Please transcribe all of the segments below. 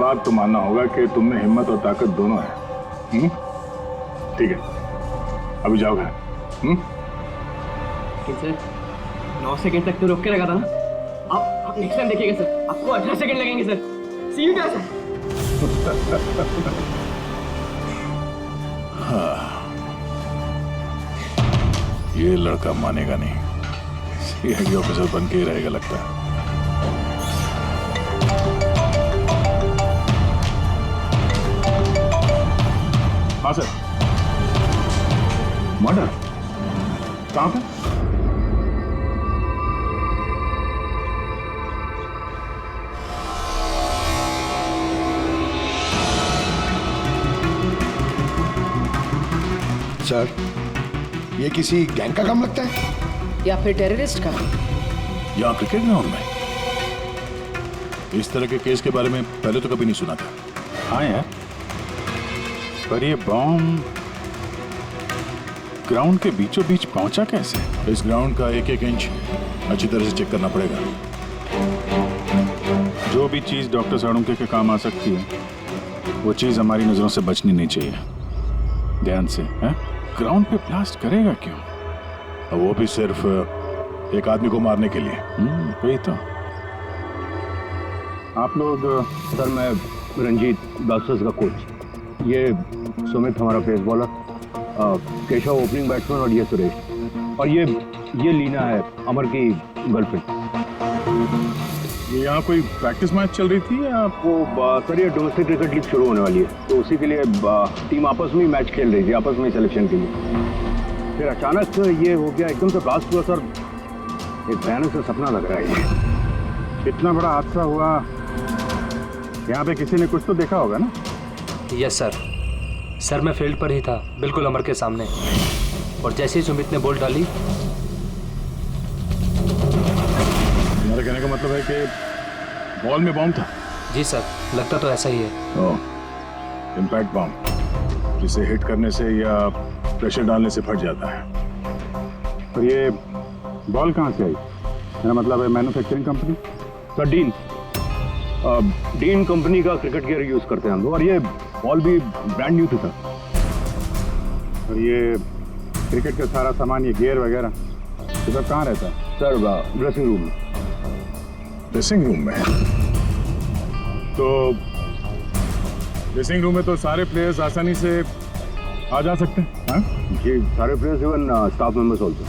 बात तो मानना होगा कि तुम में हिम्मत और ताकत दोनों है। ठीक है, अभी जाओ घर। सर 9 सेकंड तक तो रोक के रखा था ना, आप नेक्स्ट टाइम देखिएगा सर, आपको 18 सेकंड लगेंगे सर। C you sir. हाँ, ये लड़का मानेगा नहीं, सीआईडी ऑफिसर बन के ही रहेगा लगता है। हाँ सर। मर्डर कहाँ पे? सर, ये किसी गैंग का काम लगता है या फिर टेररिस्ट का? यहाँ क्रिकेट ग्राउंड में इस तरह के केस के बारे में पहले तो कभी नहीं सुना था। हाँ यार, पर ये बॉम्ब ग्राउंड के बीचों बीच पहुंचा कैसे? इस ग्राउंड का एक एक इंच अच्छी तरह से चेक करना पड़ेगा। जो भी चीज डॉक्टर साळुंके के काम आ सकती है वो चीज हमारी नजरों से बचनी नहीं चाहिए। ध्यान से। है? ग्राउंड पे ब्लास्ट करेगा क्यों? और वो भी सिर्फ एक आदमी को मारने के लिए। वही तो। आप लोग सर, मैं रंजीत, ब्लास्टर्स का कोच। ये सुमित हमारा pace bowler, Keshav opening batsman और ये सुरेश, और ये लीना है अमर की गर्लफ्रेंड। ये यहाँ कोई प्रैक्टिस मैच चल रही थी या वो सर, ये डोमेस्टिक क्रिकेट लीग शुरू होने वाली है, तो उसी के लिए टीम आपस में ही मैच खेल रही थी, आपस में सिलेक्शन के लिए। फिर अचानक ये हो गया, एकदम से ब्लास्ट हुआ सर। एक भयानक सा सपना लग रहा है ये। इतना बड़ा हादसा हुआ, यहाँ पे किसी ने कुछ तो देखा होगा ना? Yes sir. सर मैं फील्ड पर ही था, बिल्कुल अमर के सामने, और जैसे ही सुमित ने बॉल डाली। तुम्हारे कहने का मतलब है कि बॉल में बॉम्ब था? जी सर, लगता तो ऐसा ही है। इम्पैक्ट बॉम्ब, जिसे हिट करने से या प्रेशर डालने से फट जाता है। और ये बॉल कहाँ से आई? मेरा मतलब है manufacturing company. Sir dean company का क्रिकेट गियर यूज करते हैं हम लोग, और ये बॉल भी ब्रांड न्यू था। और ये क्रिकेट का सारा सामान, ये गियर वगैरह, ये सब कहाँ रहता है? सर ड्रेसिंग रूम में। ड्रेसिंग रूम में? तो ड्रेसिंग रूम में तो सारे प्लेयर्स आसानी से आ जा सकते हैं। हाँ जी, सारे players, even staff members also.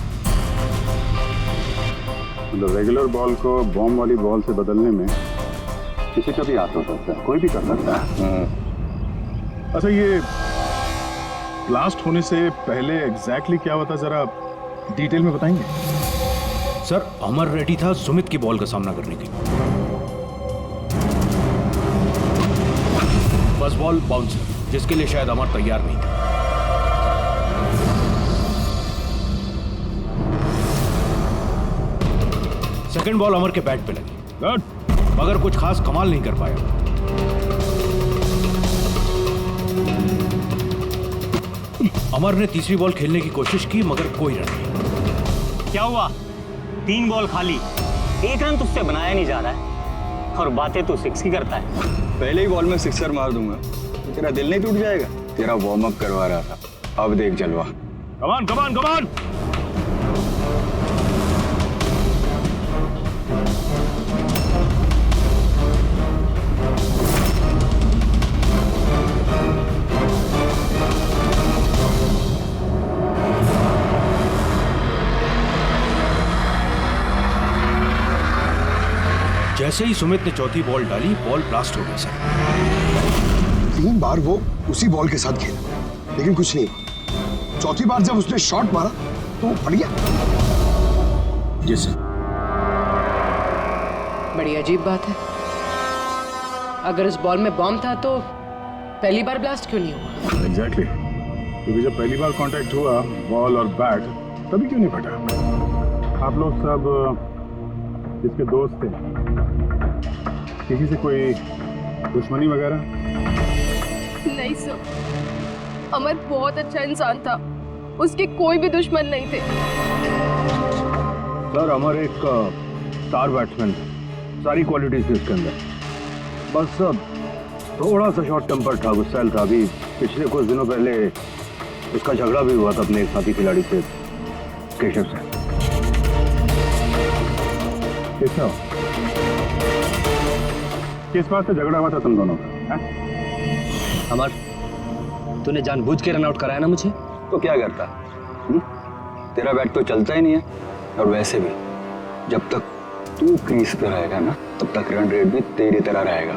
मतलब रेगुलर बॉल को बॉम्ब वाली बॉल से बदलने में किसी का भी हाथ हो सकता है, कोई भी कर सकता है। अच्छा, ये ब्लास्ट होने से पहले एग्जैक्टली क्या हुआ था, जरा डिटेल में बताएंगे? सर, अमर रेडी था सुमित की बॉल का सामना करने के लिए। फर्स्ट बॉल बाउंसर, जिसके लिए शायद अमर तैयार नहीं था। सेकंड बॉल अमर के बैट पे लगी, गुड, मगर कुछ खास कमाल नहीं कर पाया। अमर ने तीसरी बॉल खेलने की कोशिश की, मगर कोई रन नहीं। क्या हुआ? 3 बॉल खाली, 1 रन तुझसे बनाया नहीं जा रहा है, और बातें तू 6 की करता है। पहले ही बॉल में सिक्सर मार दूंगा तो तेरा दिल नहीं टूट जाएगा? तेरा वार्म अप करवा रहा था, अब देख जलवा। कमान कमान कमान। जैसे ही सुमित ने चौथी बॉल डाली, बॉल ब्लास्ट हो गई सर। 3 बार वो उसी बॉल के साथ खेला, लेकिन कुछ नहीं। चौथी बार जब उसने शॉट मारा तो वो फट गया। जी सर। बड़ी अजीब बात है। अगर इस बॉल में बॉम्ब था तो पहली बार ब्लास्ट क्यों नहीं हुआ? एग्जैक्टली, क्योंकि जब पहली बार कांटेक्ट हुआ बॉल और बैट, तभी क्यों नहीं फटा? आप लोग सब इसके दोस्त थे, किसी से कोई दुश्मनी वगैरह? नहीं सर, अमर बहुत अच्छा इंसान था, उसके कोई भी दुश्मन नहीं थे। सर अमर एक स्टार बैट्समैन था, सारी क्वालिटीज थी उसके अंदर। बस थोड़ा सा शॉर्ट टेम्पर था, गुस्सैल था। अभी पिछले कुछ दिनों पहले उसका झगड़ा भी हुआ था अपने एक साथी खिलाड़ी से, केशव से। केशव, किस बात से झगड़ा हुआ था तुम दोनों का? अमर, तूने जानबूझ के रन आउट कराया ना मुझे? तो क्या करता? तेरा बैट तो चलता ही नहीं है, और वैसे भी जब तक तू क्रीज पे रहेगा ना, तब तक रन रेट भी तेरी तरह रहेगा,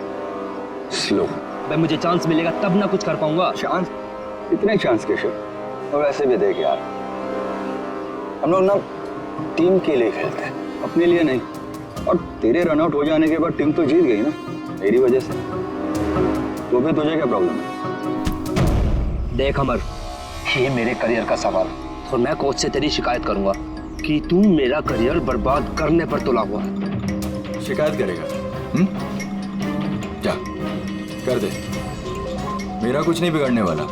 स्लो। भाई मुझे चांस मिलेगा तब ना कुछ कर पाऊंगा। चांस? इतने चांस केशव? और वैसे भी देख यार, हम लोग ना टीम के लिए खेलते हैं, अपने लिए नहीं। और तेरे रन आउट हो जाने के बाद टीम तो जीत गई ना, मेरी वजह से। तो फिर तुझे क्या प्रॉब्लम है? देख अमर, ये मेरे करियर का सवाल है और मैं कोच से तेरी शिकायत करूंगा कि तू मेरा करियर बर्बाद करने पर तुला हुआ है। शिकायत करेगा? जा कर दे, मेरा कुछ नहीं बिगड़ने वाला।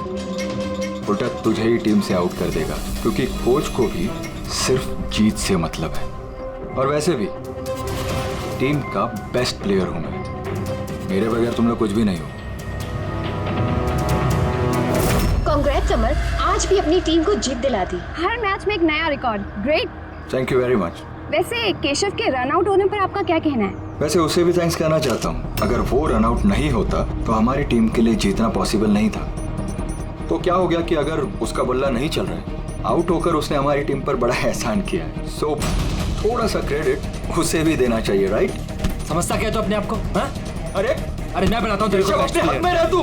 उल्टा तुझे ही टीम से आउट कर देगा, क्योंकि कोच को भी सिर्फ जीत से मतलब है। और वैसे भी टीम का बेस्ट प्लेयर हूं मैं, मेरे बगैर तुम लोग कुछ भी नहीं हो। कांग्रेट्स अमर, आज भी अपनी टीम को जीत दिला दी। हर मैच में एक नया record. Great. Thank you very much. वैसे केशव के रन आउट होने पर आपका क्या कहना है? वैसे उसे भी थैंक्स कहना चाहता हूँ। अगर वो रन आउट नहीं होता तो हमारी टीम के लिए जीतना पॉसिबल नहीं था। तो क्या हो गया कि अगर उसका बल्ला नहीं चल रहा है, आउट होकर उसने हमारी टीम पर बड़ा एहसान किया है। सो थोड़ा सा क्रेडिट उसे भी देना चाहिए, राइट? समझता क्या तो अपने आप को? हाँ? अरे मैं बनाता हूँ तेरे को बेस्ट अपने हाथ में रह तू।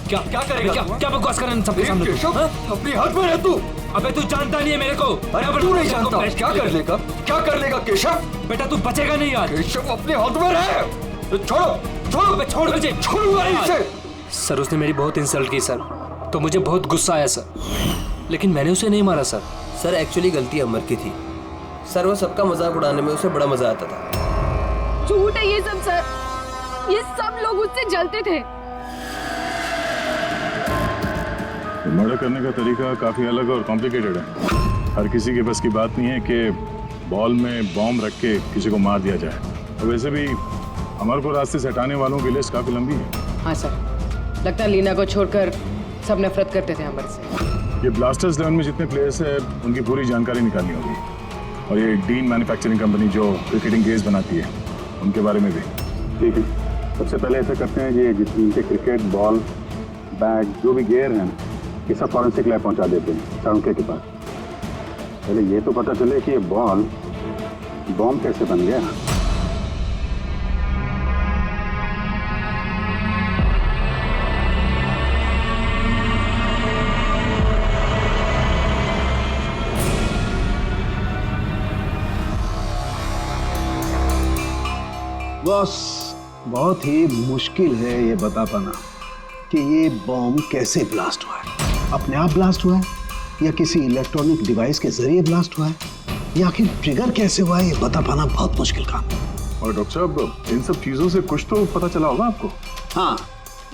क्या क्या करेगा? क्या बकवास कर रहा है सबके सामने? अपने हाथ में रह तू। अबे तू जानता नहीं है मेरे को। अरे तू नहीं जानता, क्या कर लेगा? क्या कर लेगा केशव? बेटा तू बचेगा नहीं यार। केशव अपने हाथ में रहे। छोड़ो, छोड़ मुझे, छोड़ूंगा इसे। सर उसने मेरी बहुत इंसल्ट की सर, तो मुझे बहुत गुस्सा आया सर, लेकिन मैंने उसे नहीं मारा सर। सर एक्चुअली गलती अमर की थी सर, वो सबका मजाक उड़ाने में उसे बड़ा मजा आता था। झूठ है ये सब सर, ये सब लोग उससे जलते थे। मर्डर करने का तरीका काफी अलग और कॉम्प्लिकेटेड है। हर किसी के बस की बात नहीं है कि बॉल में बॉम्ब रख के किसी को मार दिया जाए। और वैसे भी अमर को रास्ते से हटाने वालों की लिस्ट काफी लंबी है। हाँ सर, लगता है लीना को छोड़कर सब नफरत करते थे अमर से। ये ब्लास्टर्स 11 में जितने प्लेयर्स हैं उनकी पूरी जानकारी निकालनी होगी, और ये डीन मैन्युफैक्चरिंग कंपनी जो क्रिकेटिंग गेयर्स बनाती है उनके बारे में भी। ठीक है, सबसे पहले ऐसा करते हैं कि जितने क्रिकेट बॉल बैट जो भी गेयर हैं ये सब फॉरेंसिक लैब पहुंचा देते हैं सारुके के पास। पहले ये तो पता चले कि ये बॉल बॉम्ब कैसे बन गया। बॉस, बहुत ही मुश्किल है ये बता पाना कि ये बॉम्ब कैसे ब्लास्ट हुआ है। अपने आप ब्लास्ट हुआ है या किसी इलेक्ट्रॉनिक डिवाइस के जरिए ब्लास्ट हुआ है, या आखिर ट्रिगर कैसे हुआ है, ये बता पाना बहुत मुश्किल काम है। और डॉक्टर साहब, इन सब चीजों से कुछ तो पता चला होगा आपको? हाँ,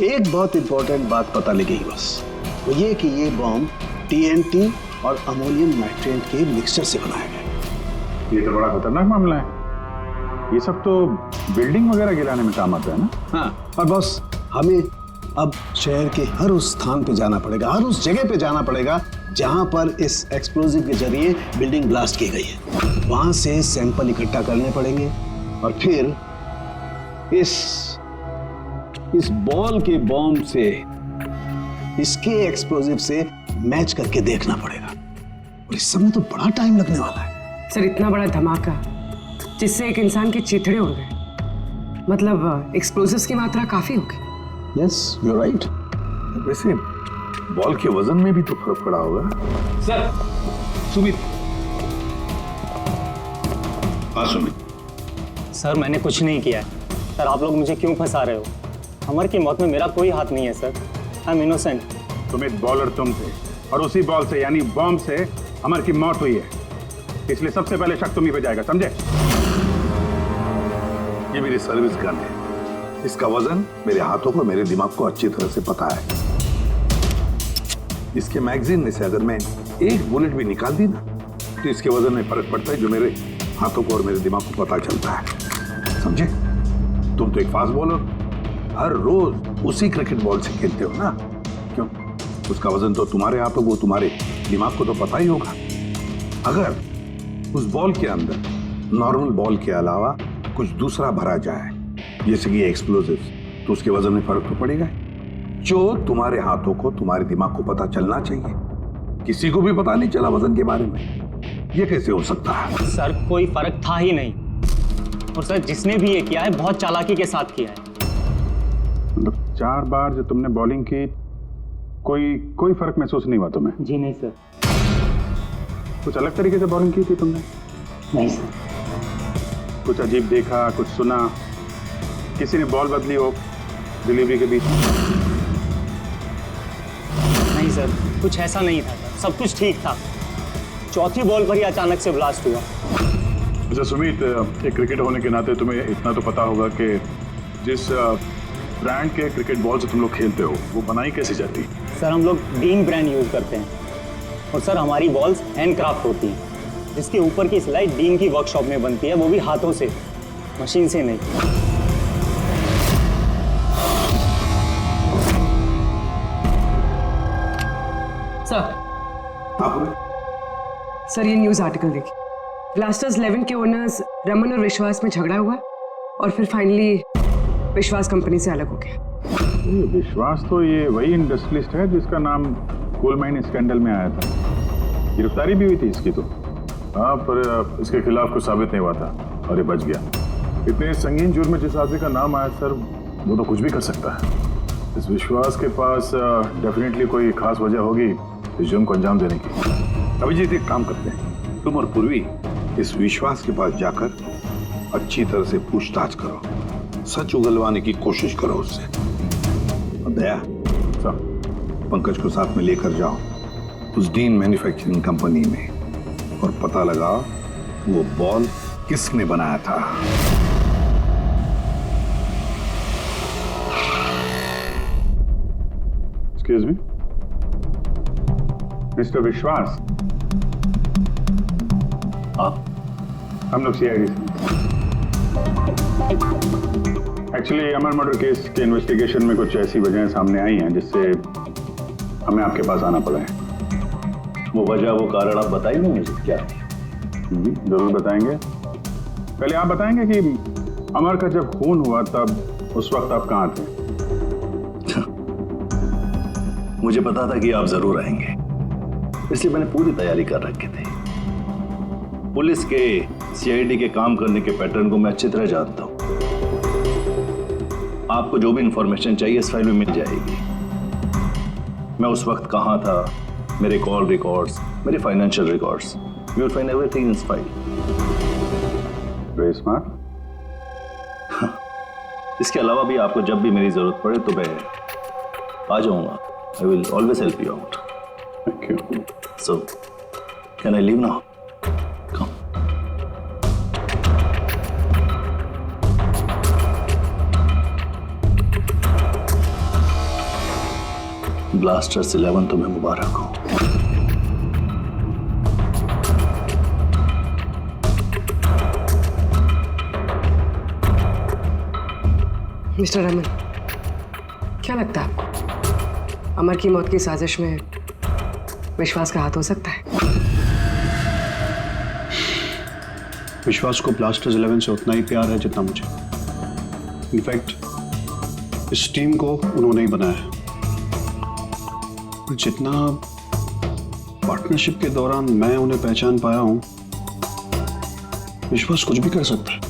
एक बहुत इंपॉर्टेंट बात पता लगी बस, वो ये कि ये बॉम्ब TNT और अमोनियम नाइट्रेट के मिक्सचर से बनाया गया। ये तो बड़ा खतरनाक मामला है। ये सब तो बिल्डिंग वगैरह गिराने में काम आता है ना? हाँ, और बॉस हमें अब शहर के हर उस स्थान पे जाना पड़ेगा, हर उस जगह पे जाना पड़ेगा जहां पर इस एक्सप्लोजिव के जरिए बिल्डिंग ब्लास्ट की गई है। वहां से सैंपल इकट्ठा करने पड़ेंगे और फिर इस बॉल के बॉम्ब से इसके एक्सप्लोजिव से मैच करके देखना पड़ेगा, और इस समय तो बड़ा टाइम लगने वाला है। सर इतना बड़ा धमाका जिससे एक इंसान के चिथड़े उड़ गए, मतलब एक्सप्लोजिव्स की मात्रा काफी होगी। Yes, you are right. वैसे बॉल के वजन में भी तो फर्क पड़ा होगा। सर सुमित। हाँ सुमित। सर मैंने कुछ नहीं किया है। सर आप लोग मुझे क्यों फंसा रहे हो? अमर की मौत में मेरा कोई हाथ नहीं है sir, I am innocent. Sumit, bowler तुम थे और उसी बॉल से यानी बॉम्ब से अमर की मौत हुई है, इसलिए सबसे पहले शक तुम्ही पे जाएगा, समझे? ये मेरी सर्विस गन है, इसका वजन मेरे हाथों को, मेरे दिमाग को अच्छी तरह से पता है। इसके मैगजीन में से अगर मैं एक बुलेट भी निकाल दी ना, तो इसके वजन में फर्क पड़ता है जो मेरे हाथों को और मेरे दिमाग को पता चलता है, समझे? तुम तो एक फास्ट बॉलर, हर रोज आप उसी क्रिकेट बॉल से खेलते हो ना? क्यों? उसका वजन तो तुम्हारे आप है, वो तुम्हारे दिमाग को तो पता ही होगा। अगर उस बॉल के अंदर नॉर्मल बॉल के अलावा कुछ दूसरा भरा जाए, जैसे कि एक्सप्लोजिव्स, तो उसके वजन में फर्क तो पड़ेगा। जो तुम्हारे हाथों को, तुम्हारे दिमाग को पता चलना चाहिए, किसी को भी पता नहीं चला वजन के बारे में। ये कैसे हो सकता है? सर कोई फर्क था ही नहीं, और सर जिसने भी ये किया है बहुत चालाकी के साथ किया है। मतलब 4 बार जो तुमने बॉलिंग की, कोई फर्क महसूस नहीं हुआ तुम्हें? जी नहीं सर। कुछ अलग तरीके से बॉलिंग की थी तुमने? नहीं सर। कुछ अजीब देखा, कुछ सुना, किसी ने बॉल बदली हो डिलीवरी के बीच? नहीं सर, कुछ ऐसा नहीं था सर, सब कुछ ठीक था। चौथी बॉल पर ही अचानक से ब्लास्ट हुआ। अच्छा सुमित, एक क्रिकेटर होने के नाते तुम्हें इतना तो पता होगा कि जिस ब्रांड के क्रिकेट बॉल से तुम लोग खेलते हो वो बनाई कैसे जाती है? सर हम लोग डीन ब्रांड यूज करते हैं, और सर हमारी बॉल्स हैंडक्राफ्ट होती हैं, जिसके ऊपर की सिलाई डीन की वर्कशॉप में बनती है, वो भी हाथों से, मशीन से नहीं। सर ये न्यूज़ आर्टिकल देखिए। ब्लास्टर्स 11 के ओनर्स रमन और विश्वास में झगड़ा हुआ और फिर फाइनली विश्वास कंपनी से अलग हो गया। विश्वास तो ये वही इंडस्ट्रियलिस्ट है जिसका नाम कोल माइन स्कैंडल में आया था। गिरफ्तारी भी हुई थी इसकी तो। हाँ, पर इसके खिलाफ कुछ साबित नहीं हुआ था और ये बच गया। इतने संगीन जुर्म में जिस आदमी का नाम आया सर, वो तो कुछ भी कर सकता है। इस विश्वास के पास डेफिनेटली कोई खास वजह होगी इस जुर्म को अंजाम देने की। अभिजीत एक काम करते हैं, तुम और पूर्वी इस विश्वास के पास जाकर अच्छी तरह से पूछताछ करो, सच उगलवाने की कोशिश करो उससे। और दया, पंकज को साथ में लेकर जाओ उस डीन मैन्युफैक्चरिंग कंपनी में और पता लगाओ वो बॉल किसने बनाया था। एक्सक्यूज मी, मिस्टर विश्वास, आप? हम लोग सीआईडी से। एक्चुअली अमर मर्डर केस के इन्वेस्टिगेशन में कुछ ऐसी वजहें सामने आई हैं जिससे हमें आपके पास आना पड़ा है। वो वजह, वो कारण आप बताएंगे मुझे क्या? जरूर बताएंगे। पहले आप बताएंगे कि अमर का जब खून हुआ तब उस वक्त आप कहाँ थे? मुझे पता था कि आप जरूर आएंगे, इसलिए मैंने पूरी तैयारी कर रखी थी। पुलिस के, सीआईडी के काम करने के पैटर्न को मैं अच्छी तरह जानता हूं। आपको जो भी इंफॉर्मेशन चाहिए इस फाइल में मिल जाएगी। मैं उस वक्त कहां था, मेरे कॉल रिकॉर्ड्स, मेरे financial records, you will find everything in this file. Very smart. इसके अलावा भी आपको जब भी मेरी जरूरत पड़े तो मैं आ जाऊंगा। I will always help you out. Thank you. So can I leave now? Blasters 11 तुम्हें मुबारक हो। मिस्टर रमन, क्या लगता है आपको अमर की मौत की साजिश में विश्वास का हाथ हो सकता है? विश्वास को ब्लास्टर्स 11 से उतना ही प्यार है जितना मुझे। इनफैक्ट इस टीम को उन्होंने ही बनाया है। जितना पार्टनरशिप के दौरान मैं उन्हें पहचान पाया हूं, विश्वास कुछ भी कर सकता है।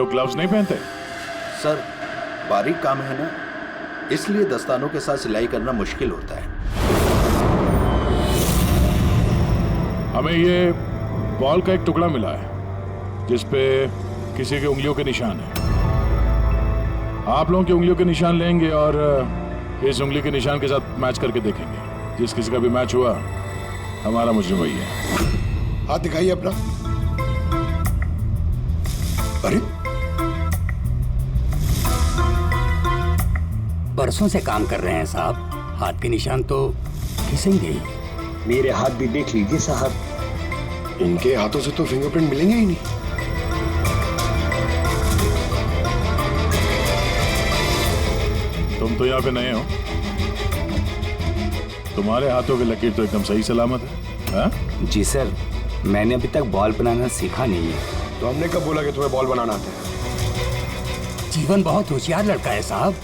ग्लव्स नहीं पहनते? सर बारीक काम है ना, इसलिए दस्तानों के साथ सिलाई करना मुश्किल होता है। हमें ये बॉल का एक टुकड़ा मिला है जिस पे किसी की उंगलियों के निशान है। आप लोगों की उंगलियों के निशान लेंगे और इस उंगली के निशान के साथ मैच करके देखेंगे। जिस किसी का भी मैच हुआ हमारा मुजरिम वही है। हाथ दिखाइए अपना। अरे बरसों से काम कर रहे हैं साहब, हाथ के निशान तो खिसेंगे ही। मेरे हाथ भी देख लीजिए साहब। इनके हाथों से तो फिंगरप्रिंट मिलेंगे ही नहीं। तुम तो यहाँ पे नए हो, तुम्हारे हाथों की लकीर तो एकदम सही सलामत है। हा? जी सर, मैंने अभी तक बॉल बनाना सीखा नहीं है। तो हमने कब बोला कि तुम्हें बॉल बनाना आता है? जीवन बहुत होशियार लड़का है साहब।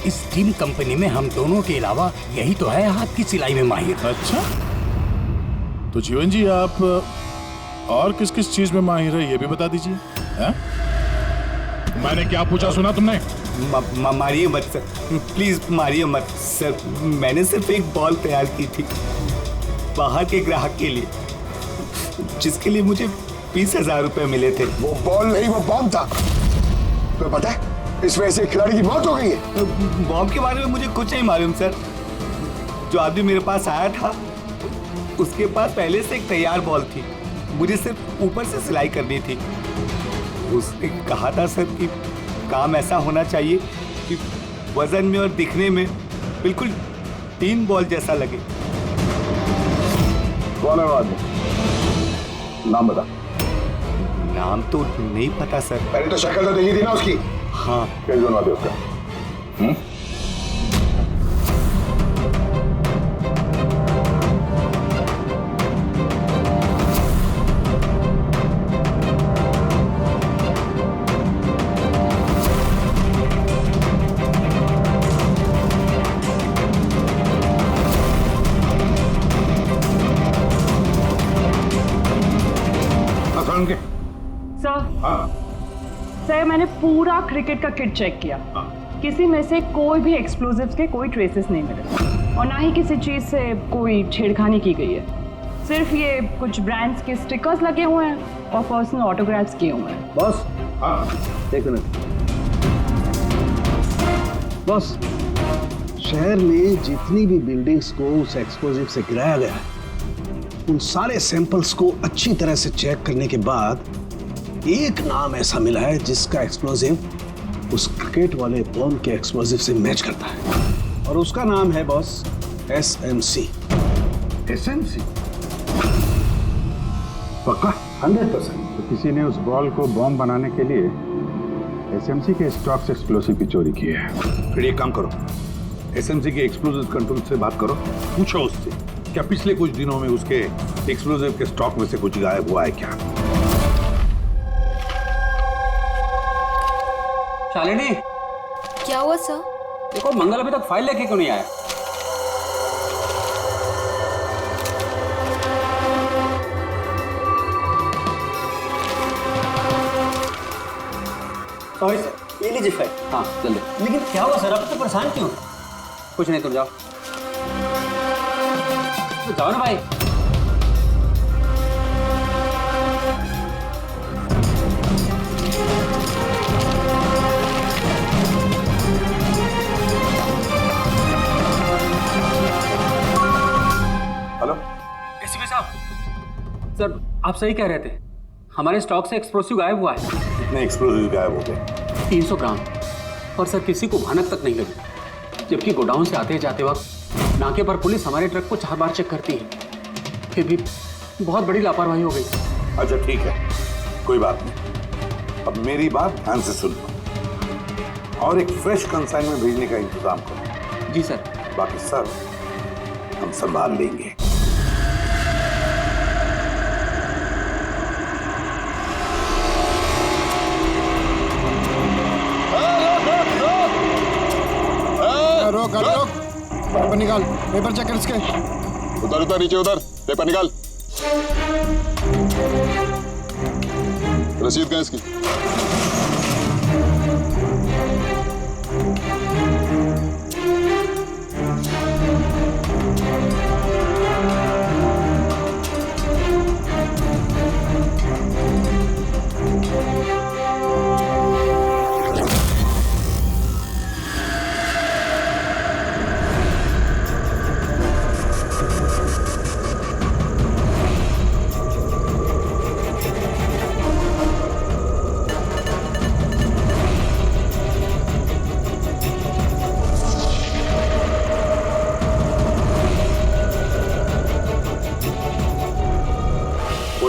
इस टीम कंपनी में हम दोनों के अलावा यही तो है हाथ की सिलाई में माहिर। अच्छा, तो जीवन जी आप और किस किस चीज में माहिर है ये भी बता दीजिए। मैंने क्या पूछा सुना तुमने? मारिए मत सर, प्लीज मारिए मत सर। मैंने सिर्फ एक बॉल तैयार की थी बाहर के ग्राहक के लिए, जिसके लिए मुझे 20,000 रुपए मिले थे। वो बॉल नहीं, वो बॉम्ब था। तुम्हें पता है इस वजह से खिलाड़ी की मौत हो गई है। बॉम्ब के बारे में मुझे कुछ नहीं मालूम सर। जो आदमी मेरे पास आया था उसके पास पहले से एक तैयार बॉल थी, मुझे सिर्फ ऊपर से सिलाई करनी थी। उसने कहा था सर कि काम ऐसा होना चाहिए कि वजन में और दिखने में बिल्कुल 3 बॉल जैसा लगे। कौन है वो आदमी? नाम बता। नाम तो नहीं पता सर। पहले तो शक्ल तो देखी थी ना उसकी। हाँ। क्या बनवा दे उसका? सर, मैंने पूरा क्रिकेट का किट चेक किया। किसी में से कोई भी एक्सप्लोजिव्स के कोई ट्रेसेस नहीं मिले और ना ही किसी चीज से कोई छेड़खानी की गई है। सिर्फ ये कुछ ब्रांड्स के स्टिकर्स लगे हुए हैं और पर्सनल ऑटोग्राफ्स किए हुए हैं। बॉस, एक मिनट। बॉस, शहर में जितनी भी बिल्डिंग्स को उस एक्सप्लोजिव से गिराया गया है, उन सारे सैंपल्स को अच्छी तरह से चेक करने के बाद एक नाम ऐसा मिला है जिसका एक्सप्लोजिव उस क्रिकेट वाले बॉम्ब के एक्सप्लोजिव से मैच करता है, और उसका नाम है बॉस SMC। SMC? पक्का? 100%। तो किसी ने उस बॉल को बॉम्ब बनाने के लिए SMC के स्टॉक से एक्सप्लोसिव की चोरी की है। फिर एक काम करो, SMC के एक्सप्लोजिव कंट्रोल से बात करो, पूछो उससे क्या पिछले कुछ दिनों में उसके एक्सप्लोजिव के स्टॉक में से कुछ गायब हुआ है क्या। शालिनी, क्या हुआ सर? देखो मंगल अभी तक फाइल लेके क्यों नहीं आया? सॉरी सर, ये लीजिए फाइल। हाँ जल्दी। लेकिन क्या हुआ सर, आप तो परेशान क्यों? कुछ नहीं, तुम जाओ। तो जाओ ना भाई। हेलो एसीपी साहब, सर आप सही कह रहे थे, हमारे स्टॉक से एक्सप्लोसिव गायब हुआ है। कितने एक्सप्लोजिव गायब हो गए? 300 ग्राम। और सर किसी को भनक तक नहीं लगी, जबकि गोडाउन से आते जाते वक्त नाके पर पुलिस हमारे ट्रक को 4 बार चेक करती है, फिर भी बहुत बड़ी लापरवाही हो गई। अच्छा ठीक है, कोई बात नहीं। अब मेरी बात ध्यान से सुन लो और एक फ्रेश कंसाइनमेंट भेजने का इंतजाम करो। जी सर। बाकी सब हम संभाल लेंगे। रोक रोक, पेपर निकाल, पेपर चेक कर इसके। उधर उधर नीचे उधर, पेपर निकाल। रसीद कहाँ इसकी?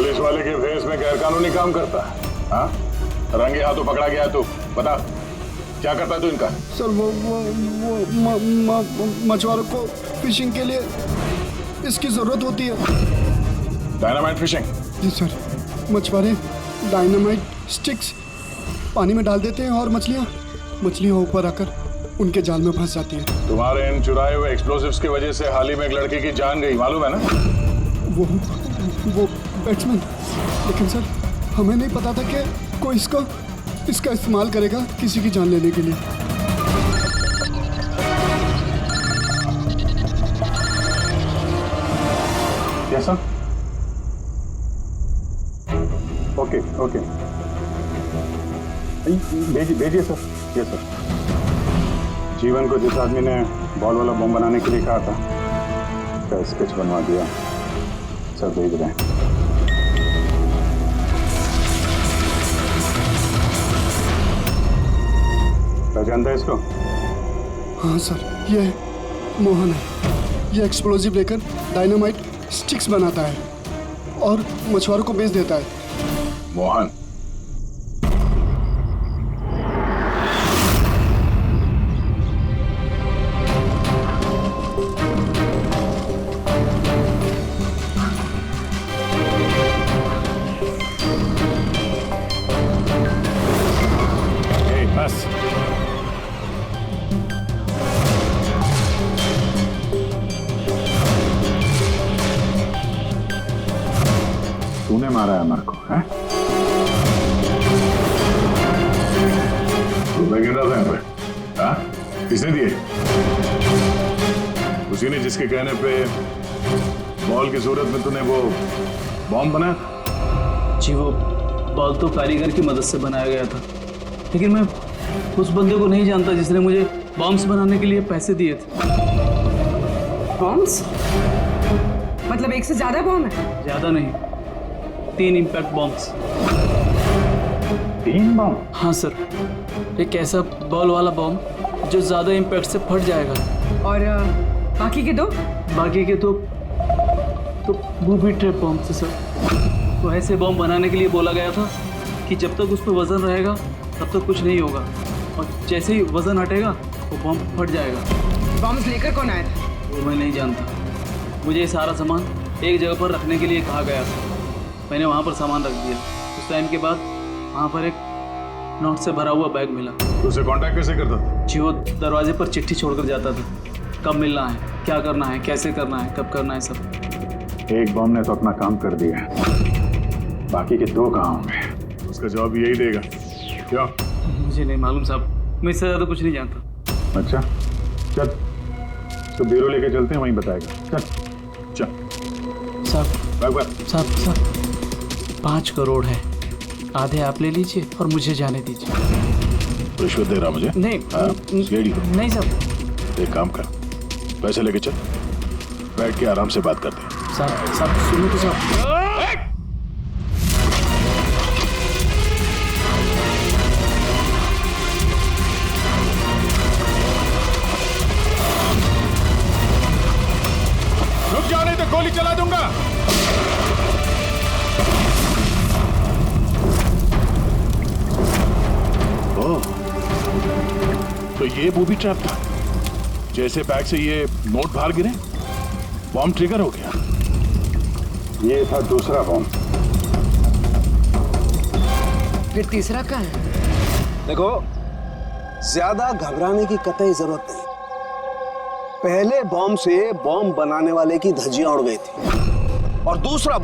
पुलिस वाले के भेस में गैरकानूनी काम करता है? हाँ, रंगे हाथों पकड़ा गया तू, बता क्या करता है तू इनका? सर वो मछुआरों को फिशिंग के लिए इसकी जरूरत होती है। Dynamite fishing? जी सर, मछुआरे डायनामाइट स्टिक्स पानी में डाल देते हैं और मछलियाँ ऊपर आकर उनके जाल में फंस जाती हैं। तुम्हारे इन चुराए हुए एक्सप्लोसिव्स की वजह से हाल ही में एक लड़के की जान गई, मालूम है ना? वो बैट्समैन, लेकिन सर हमें नहीं पता था कि कोई इसका इस्तेमाल करेगा किसी की जान लेने के लिए। कैसा? ओके भेजिए सर। Yes sir. जीवन को जिस आदमी ने बॉल वाला बम बनाने के लिए कहा था, उसका स्केच बनवा दिया सर, भेज रहे हैं। पहचानता है इसको? हाँ सर, ये मोहन है। ये एक्सप्लोजिव लेकर डायनामाइट स्टिक्स बनाता है और मछुआरों को बेच देता है। मोहन? बस तूने मारा है अमर को, हैं? रुपए गिन रहा था यहाँ पे? हाँ? किसने दिए? उसी ने जिसके कहने पे बॉल की सूरत में तूने वो बॉम्ब बनाया? जी वो बॉल तो कारीगर की मदद से बनाया गया था, लेकिन मैं उस बंदे को नहीं जानता जिसने मुझे बॉम्ब्स बनाने के लिए पैसे दिए थे। बॉम्ब्स? मतलब एक से ज्यादा बॉम्ब है? ज्यादा नहीं, 3 इम्पैक्ट बॉम्ब्स। 3 बॉम्ब? हाँ सर, एक ऐसा बॉल वाला बॉम्ब जो ज्यादा इम्पैक्ट से फट जाएगा। और बाकी के 2? बाकी के तो बूबी ट्रैप बॉम्ब से सर। तो ऐसे बॉम्ब बनाने के लिए बोला गया था कि जब तक उस पर वजन रहेगा तब तक कुछ नहीं होगा, और जैसे ही वजन हटेगा वो बॉम्ब फट जाएगा। बॉम्ब्स लेकर कौन आया था? वो मैं नहीं जानता। मुझे सारा सामान एक जगह पर रखने के लिए कहा गया था, मैंने वहाँ पर सामान रख दिया। उस टाइम के बाद वहाँ पर एक नोट से भरा हुआ बैग मिला। उसे कांटेक्ट कैसे करता था? जी वो दरवाजे पर चिट्ठी छोड़कर जाता था, कब मिलना है, क्या करना है, कैसे करना है, कब करना है, सब। एक बॉम्ब ने तो अपना काम कर दिया, बाकी के 2 कहाँ होंगे? उसका जवाब यही देगा। क्या? मुझे नहीं मालूम साहब, मैं इससे ज़्यादा कुछ नहीं जानता। अच्छा चल, तो ब्यूरो लेके चलते हैं, वहीं बताएगा। चल साहब 5 करोड़ है, आधे आप ले लीजिए और मुझे जाने दीजिए। रिश्वत दे रहा मुझे? नहीं नहीं साहब। एक काम कर, पैसे लेके चल, बैठ के आराम से बात करते हैं। साहब सुनो तो साहब। रुक जाओ नहीं तो गोली चला दूंगा। ओह, तो ये बूबी ट्रैप था। जैसे बैग से ये नोट बाहर गिरे, बॉम्ब ट्रिगर हो गया। ये था दूसरा बॉम्ब। फिर तीसरा कहाँ है? देखो, ज्यादा घबराने की कतई जरूरत नहीं। पहले बॉम्ब से बॉम्ब बनाने वाले की धज्जियां उड़ गई थी, और दूसरा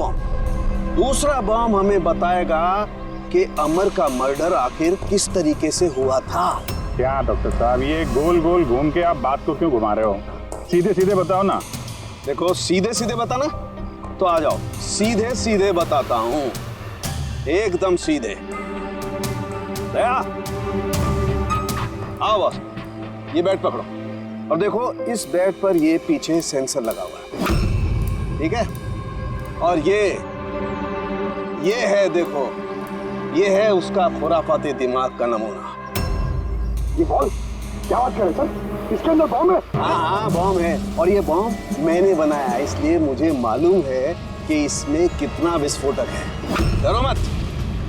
बॉम्ब हमें बताएगा कि अमर का मर्डर आखिर किस तरीके से हुआ था। क्या डॉक्टर साहब, ये गोल गोल घूम के आप बात को क्यों घुमा रहे हो? सीधे सीधे बताओ ना। देखो, सीधे सीधे बताना तो आ जाओ, सीधे सीधे बताता हूं, एकदम सीधे। दया, आओ बस, ये बैट पकड़ो और देखो, इस बैट पर ये पीछे सेंसर लगा हुआ है, ठीक है? और ये है, देखो, ये है उसका खुराफाती दिमाग का नमूना। ये बॉल, क्या बात कर रहे सर? इसके अंदर बॉम्ब है? हाँ, बॉम्ब है, और ये बॉम्ब मैंने बनाया है, इसलिए मुझे मालूम है कि इसमें कितना विस्फोटक है। डरो मत,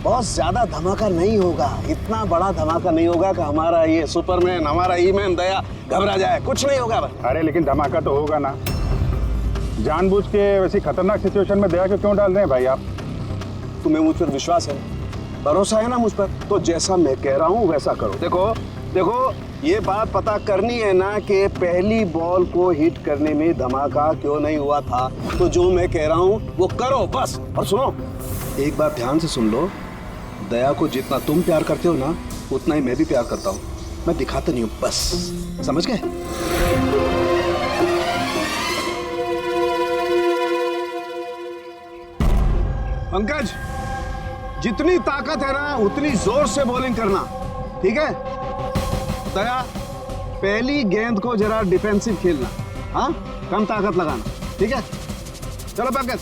बहुत ज्यादा धमाका नहीं होगा, इतना बड़ा धमाका नहीं होगा कि हमारा ये सुपरमैन, हमारा ईमैन दया घबरा जाए। कुछ नहीं होगा बस। अरे लेकिन धमाका तो होगा ना। जानबूझ के वैसी खतरनाक सिचुएशन में दया को क्यों डाल रहे हैं भाई आप? तुम्हें मुझ पर विश्वास है, भरोसा है ना मुझ पर? तो जैसा मैं कह रहा हूँ वैसा करो। देखो देखो, ये बात पता करनी है ना कि पहली बॉल को हिट करने में धमाका क्यों नहीं हुआ था। तो जो मैं कह रहा हूँ वो करो बस। और सुनो, एक बात ध्यान से सुन लो, दया को जितना तुम प्यार करते हो ना, उतना ही मैं भी प्यार करता हूँ। मैं दिखाता नहीं हूँ, बस समझ गए? पंकज, जितनी ताकत है ना उतनी जोर से बॉलिंग करना, ठीक है? दया, पहली गेंद को जरा डिफेंसिव खेलना, हाँ, कम ताकत लगाना, ठीक है? चलो पंकज।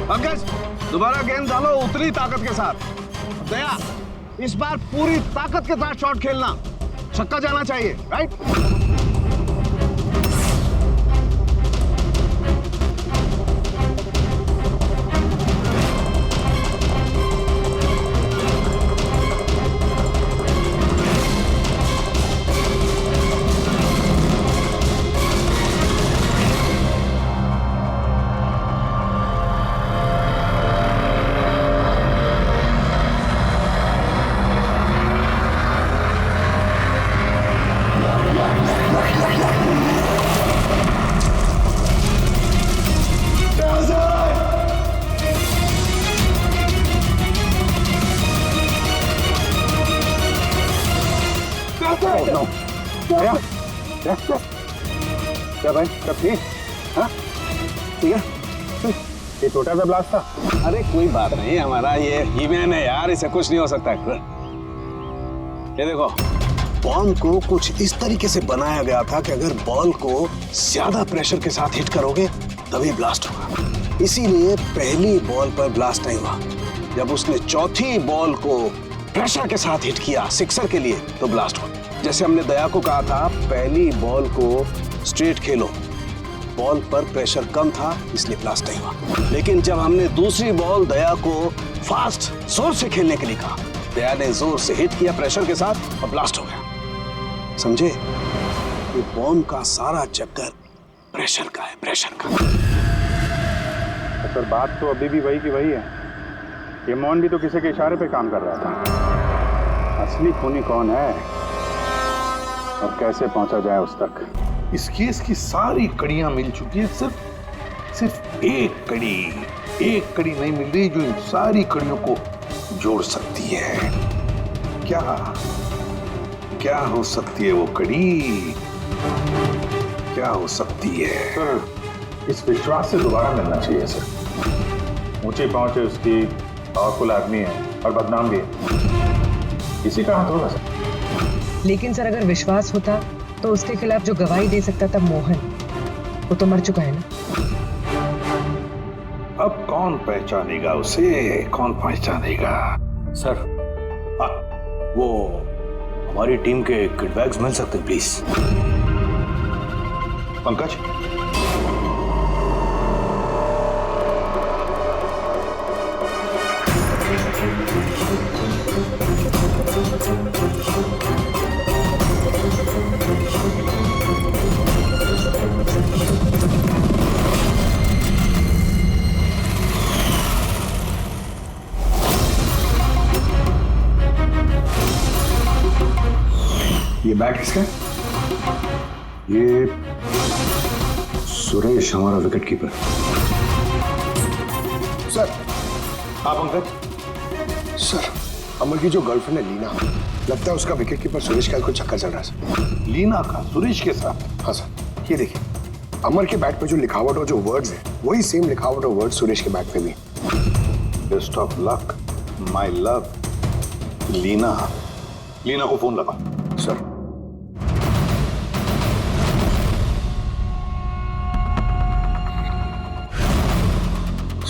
पंकज, दोबारा गेंद डालो उतनी ताकत के साथ। दया, इस बार पूरी ताकत के साथ शॉट खेलना, छक्का जाना चाहिए, राइट? क्या भाई, सब ठीक? हाँ ठीक है। ये छोटा सा ब्लास्ट था। अरे कोई बात नहीं, हमारा ये ईमैन है यार, इसे कुछ नहीं हो सकता है। ये देखो, बॉम्ब को कुछ इस तरीके से बनाया गया था कि अगर बॉल को ज्यादा प्रेशर के साथ हिट करोगे तभी ब्लास्ट होगा। इसीलिए पहली बॉल पर ब्लास्ट नहीं हुआ। जब उसने चौथी बॉल को प्रेशर के साथ हिट किया सिक्सर के लिए, तो ब्लास्ट हुआ। जैसे हमने दया को कहा था, पहली बॉल को स्ट्रेट खेलो, बॉल पर प्रेशर कम था इसलिए ब्लास्ट नहीं हुआ। लेकिन जब हमने दूसरी बॉल दया को फास्ट जोर से खेलने के लिए कहा, दया ने जोर से हिट किया प्रेशर के साथ और ब्लास्ट हो गया। समझे? ये बॉम्ब का सारा चक्कर प्रेशर का है, प्रेशर का। तो बात तो अभी भी वही की वही है। ये मौन भी तो किसी के इशारे पे काम कर रहा था। असली खूनी कौन है और कैसे पहुंचा जाए उस तक? इस केस की सारी कड़ियां मिल चुकी है, सिर्फ एक कड़ी नहीं मिल रही जो इन सारी कड़ियों को जोड़ सकती है। क्या हो सकती है वो कड़ी? क्या हो सकती है? सर, इस विश्वास से दोबारा मिलना चाहिए सर। ऊंची पहुंच है उसकी, पावरफुल आदमी है और बदनाम भी है, इसी का हाथ होगा सर। लेकिन सर, अगर विश्वास होता तो उसके खिलाफ जो गवाही दे सकता था मोहन, वो तो मर चुका है ना। अब कौन पहचानेगा उसे? कौन पहचानेगा? सर, वो हमारी टीम के किडबैग्स मिल सकते हैं प्लीज। पंकज, ये बैट किसका है? ये सुरेश, हमारा विकेट कीपर। सर। हाँ पंकज। सर, अमर की जो गर्लफ्रेंड है लीना, लगता है उसका विकेट कीपर सुरेश का कुछ चक्कर चल रहा है सर। लीना का सुरेश के साथ? हाँ सर, ये देखिए, अमर के बैट पे जो लिखावट और जो वर्ड्स है, वही सेम लिखावट और वर्ड सुरेश के बैट पे भी। Best of luck my love. Leena को फोन लगा। सर।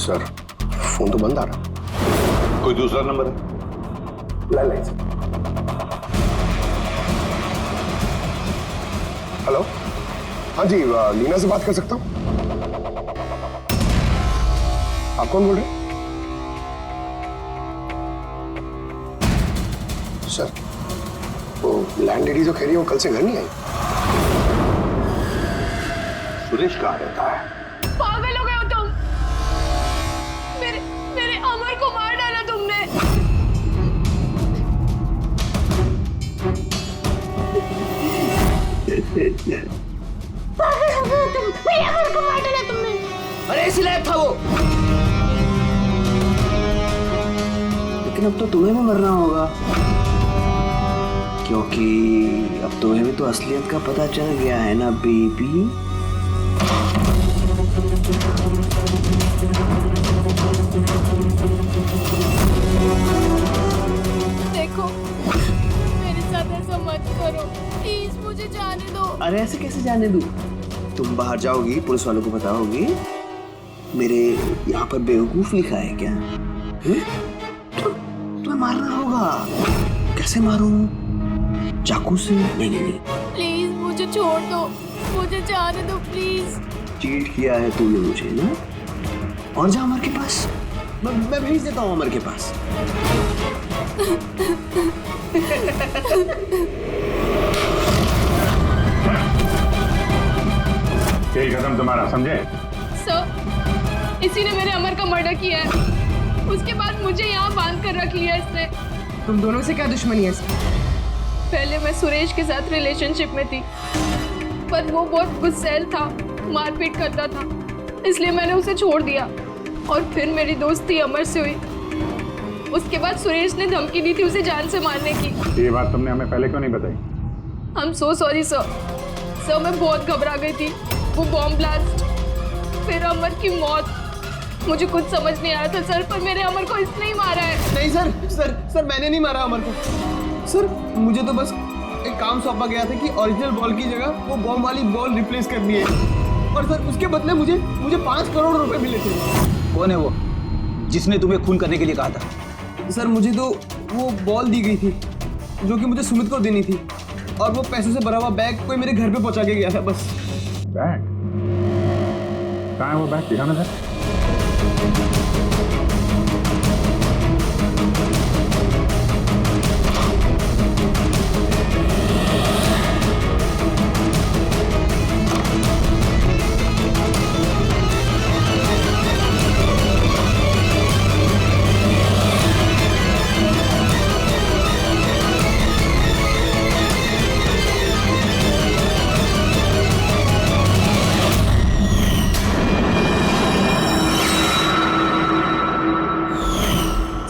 सर फोन तो बंद आ रहा। कोई दूसरा नंबर है? ले सर। हेलो, हाँ जी, लीना से बात कर सकता हूँ? आप कौन बोल रहे हैं? सर, वो लैंडलेडी जो कह रही है वो कल से घर नहीं आई। सुरेश कहाँ रहता है? पागल हो गए हो तुम? मेरे अमर को मार डाला तुमने। पागल हो गए हो तुम? मेरे अमर को मार डाला तुमने। अरे इसीलिए था वो। लेकिन अब तो तुम्हें भी मरना होगा, क्योंकि अब तुम्हें भी तो असलियत का पता चल गया है ना बेबी। देखो, मेरे साथ ऐसा मत करो प्लीज, मुझे जाने दो। अरे ऐसे कैसे जाने दूं? तुम बाहर जाओगी, पुलिस वालों को बताओगी मेरे यहाँ पर बेवकूफ लिखा है क्या? तुम्हें मारना होगा। कैसे मारूं? चाकू से? नहीं। प्लीज मुझे छोड़ दो, मुझे जाने दो प्लीज। चीट किया है तूने मुझे ना? और जा अमर के पास, मैं भेज देता हूँ अमर के पास। खेल खत्म तुम्हारा, समझे? सर, इसी ने मेरे अमर का मर्डर किया है। उसके बाद मुझे यहाँ बांध कर रख लिया इसने। तुम दोनों से क्या दुश्मनी है इसकी? पहले मैं सुरेश के साथ रिलेशनशिप में थी, पर वो बहुत गुस्सैल था, मारपीट करता था, इसलिए मैंने उसे छोड़ दिया। और फिर मेरी दोस्ती अमर से हुई। उसके बाद सुरेश ने धमकी दी थी उसे जान से मारने की। ये बात तुमने हमें पहले क्यों नहीं बताई? I'm so sorry sir. Sir मैं बहुत घबरा गई थी। वो बॉम्ब ब्लास्ट, फिर अमर की मौत, मुझे कुछ समझ नहीं आया था सर, पर मेरे अमर को इसने ही मारा है। नहीं सर, मैंने नहीं मारा अमर को। सर मुझे तो बस एक काम सौंपा गया था कि ओरिजिनल बॉल की जगह वो बॉम्ब वाली बॉल रिप्लेस करनी है, और सर उसके बदले मुझे 5 करोड़ रुपए मिले थे। कौन है वो जिसने तुम्हें खून करने के लिए कहा था? सर मुझे तो वो बॉल दी गई थी जो कि मुझे सुमित को देनी थी, और वो पैसों से भरा हुआ बैग कोई मेरे घर पे पहुंचा के गया था बस। बैग? कहाँ है वो बैग? दिखाना सर।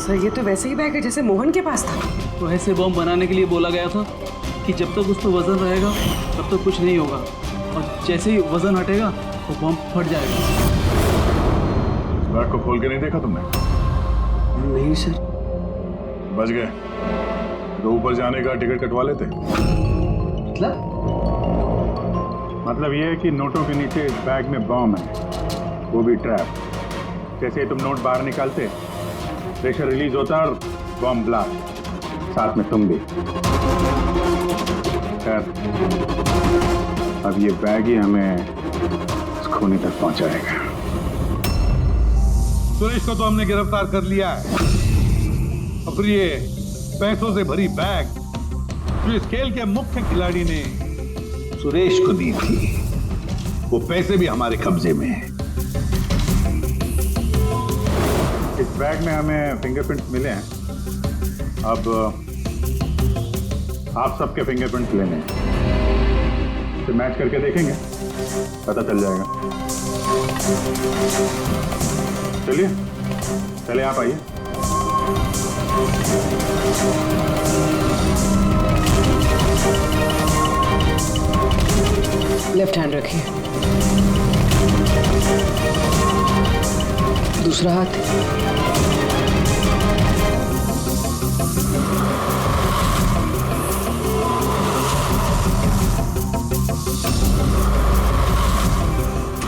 सर ये तो वैसे ही बैग है जैसे मोहन के पास था। तो ऐसे बॉम्ब बनाने के लिए बोला गया था कि जब तक उस पर वजन रहेगा तब तक कुछ नहीं होगा, और जैसे ही वजन हटेगा तो बॉम्ब फट जाएगा। इस बैग को खोल के नहीं देखा तुमने? नहीं सर। बच गए तो ऊपर जाने का टिकट कटवा लेते। मतलब ये है कि नोटों के नीचे इस बैग में बॉम्ब है, वो भी ट्रैप। जैसे ही तुम नोट बाहर निकालते, प्रेशर रिलीज होता और बॉम्ब ब्लास्ट, साथ में तुम भी। खैर, अब ये बैग ही हमें इस खूनी तक पहुंचाएगा। सुरेश को तो हमने गिरफ्तार कर लिया है, और फिर ये पैसों से भरी बैग जो इस खेल के मुख्य खिलाड़ी ने सुरेश को दी थी, वो पैसे भी हमारे कब्जे में हैं। इस बैग में हमें फिंगरप्रिंट्स मिले हैं। अब आप सबके फिंगरप्रिंट्स लेने हैं, तो मैच करके देखेंगे, पता चल जाएगा। चलिए आप आइए। लेफ्ट हैंड रखिए, दूसरा हाथ।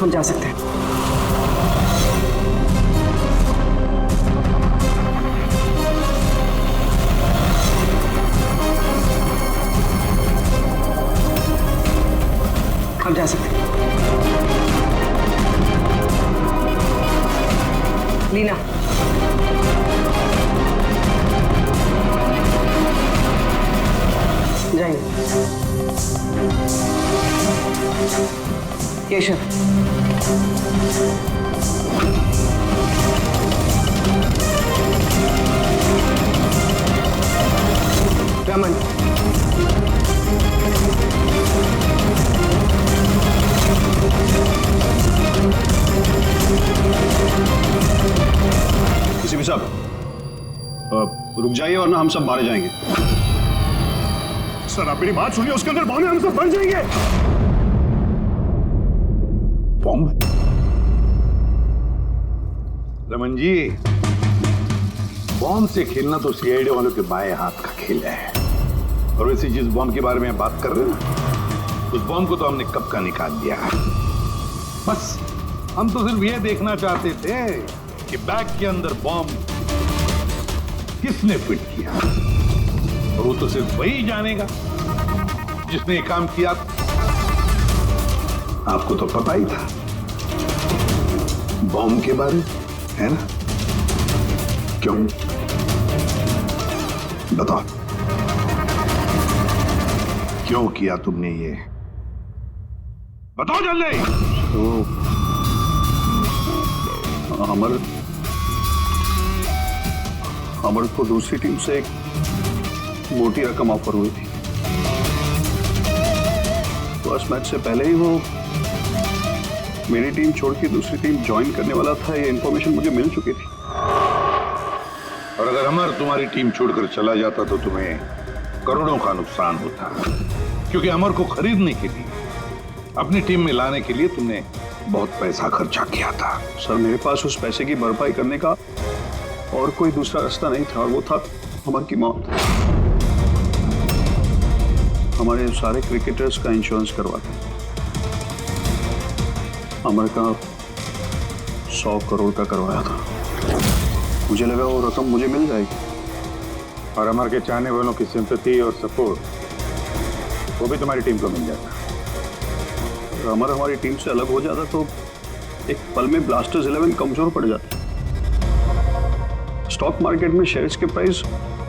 हम जा सकते हैं। लीना, जाइए। केशव, रमन, किसी भी साहब रुक जाइए वरना हम सब मारे जाएंगे। सर आप मेरी बात सुनिए, उसके अंदर बॉम्ब है, हम सब बन जाएंगे। बॉम्ब? रमन जी, बॉम्ब से खेलना तो सीआईडी वालों के बाएं हाथ का खेल है। और वैसे जिस बॉम्ब के बारे में बात कर रहे हैं ना, उस बॉम्ब को तो हमने कब का निकाल दिया है। बस हम तो सिर्फ ये देखना चाहते थे कि बैग के अंदर बॉम्ब किसने फिट किया, और वो तो सिर्फ वही जानेगा जिसने ये काम किया। आपको तो पता ही था बॉम्ब के बारे, है ना? क्यों? बताओ, क्यों किया तुमने ये? बताओ जल्दी। तो अमर को दूसरी टीम से एक मोटी रकम ऑफर हुई थी। फर्स्ट मैच से पहले ही वो मेरी टीम छोड़ के दूसरी टीम ज्वाइन करने वाला था, ये इंफॉर्मेशन मुझे मिल चुकी थी। और अगर अमर तुम्हारी टीम छोड़कर चला जाता तो तुम्हें करोड़ों का नुकसान होता, क्योंकि अमर को खरीदने के लिए, अपनी टीम में लाने के लिए तुमने बहुत पैसा खर्चा किया था। सर मेरे पास उस पैसे की भरपाई करने का और कोई दूसरा रास्ता नहीं था, और वो था अमर की मौत। हमारे सारे क्रिकेटर्स का इंश्योरेंस करवाते, अमर का 100 करोड़ का करवाया था। मुझे लगा वो रकम मुझे मिल जाएगी, और अमर के चाहने वालों की सिंपैथी और सपोर्ट वो भी तुम्हारी टीम को मिल जाता। अगर अमर हमारी टीम से अलग हो जाता तो एक पल में ब्लास्टर्स 11 कमजोर पड़ जाते। स्टॉक मार्केट में शेयर्स के प्राइस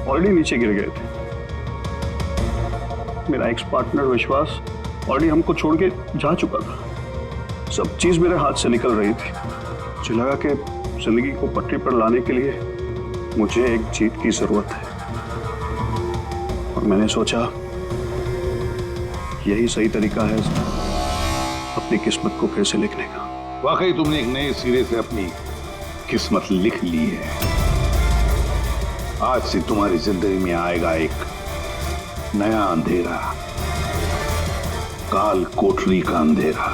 ऑलरेडी नीचे गिर गए थे। मेरा एक्स पार्टनर विश्वास ऑलरेडी हमको छोड़ के जा चुका था। सब चीज मेरे हाथ से निकल रही थी। मुझे लगा कि जिंदगी को पटरी पर लाने के लिए मुझे एक जीत की जरूरत है, और मैंने सोचा यही सही तरीका है अपनी किस्मत को फिर से लिखने का। वाकई तुमने एक नए सिरे से अपनी किस्मत लिख ली है। आज से तुम्हारी जिंदगी में आएगा एक नया अंधेरा, काल कोठरी का अंधेरा।